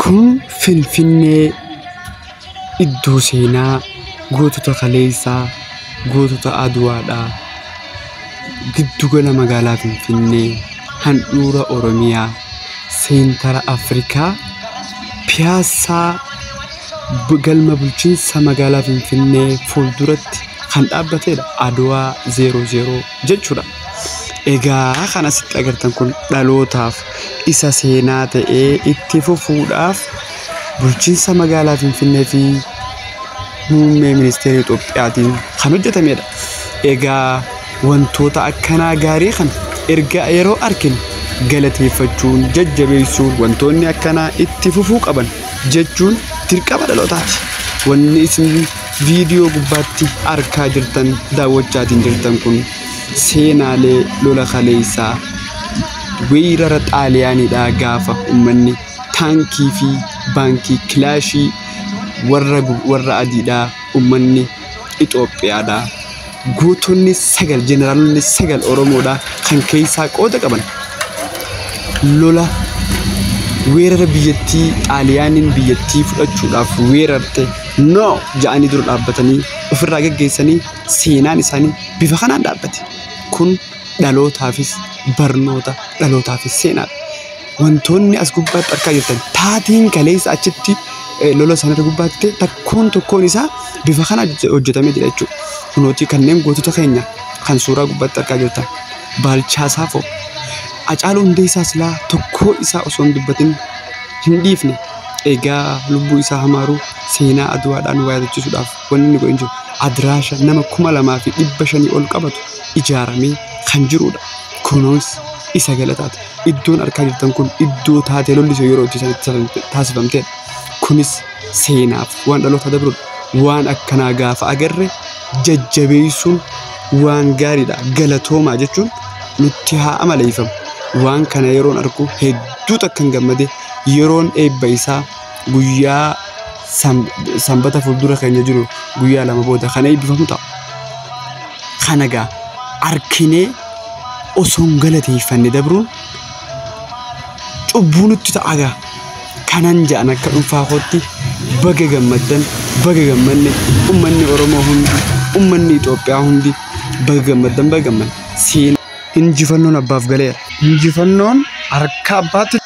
kun Finfinnee iddoo seenaa gootota kaleessaa gootota Aduwaadhaa giddugala magaalaa Finfinnee handhuura Oromiyaa seentara Afrikaa piyaasaa galma bulchiinsa magaalaa Finfinnee fuulduratti kan dhaabbatedha. Aduwaa 00 jechuudha. Egaa kan asitti agartan kun dhalootaaf isa seenaa ta'ee itti fufuudhaaf bulchiinsa magaalaa Finfinnee fi muummee ministeera Itoophiyaatiin kan hojjetamedha. Egaa wantoota akkanaa gaarii kan erga yeroo arginu galateeffachuun jajjabeessuun wantoonni akkanaa itti fufuu qaban jechuun dirqama dhalootaati. Wanni isin viidiyoo gubbaatti argaa jirtan daawwachaatiin jirtan kun seenaalee lola kaleessaa weerara xaaliyaaniidhaa gaafa uummanni taankii fi baankii kilaashii warra adiidhaa uummanni Itoophiyaadhaa gootonni 9 jeneraalonni 9 Oromoodhaa kan keessaa qooda qaban lola weerara biyyattii xaaliyaaniin biyyattii fudhachuudhaaf weerarte no ja'anii dura dhaabbatanii ofirraa geggeessanii seenaan isaanii bifa kanaan dhaabbate. Kun dhalootaafis barnoota dhalootaafis seenaadha. Wantoonni as gubbaatti argaa jirtan taatiin kaleessa achitti lola sanarra gubbaatti tokkoon isaa bifa kana hojjetamee jira jechuudha. Kunooti kanneen gootota keenya kan suuraa gubbaatti argaa jirtan Baalchaa Saafoo Hacaaluu Hundeessaa silaa tokkoo isaa osoo hin dubbatin hin dhiifne. Egaa lubbuu isaa hamaaruu seenaa Aduwaadhaan waa yaadachiisuudhaaf wanni inni godhin jiru adiraasha nama 2500 ol qabatu ijaaramee kan jirudha. Kunis isa galataati. Iddoon argaa jirtan kun iddoo taatee lolli yeroo itti taasifamtedha. Kunis seenaaf waan dhaloota dabrudha. Waan akkanaa gaafa agarre jajjabeessuun waan gaariidha. Galatoomaa jechuun nutti haa amaleeffamu. Waan kana yeroon argu hedduu takkan gammade yeroon eebba isaa guyyaa sanbata fuuldura keenya jiru guyyaa 2 booda kan eebbifamu ta'a. Kanagaa arkinee osoo galateeffanne dabruun cubbuu nutti ta'a. Kanan ja'an akka dhuunfaa kootti baga gammaddan baga gammanne uummanni Oromoo hundi uummanni Itoophiyaa hundi baga gammaddan baga gammanne. Injifannoon abbaaf galeera. Injifannoon harka abbaatti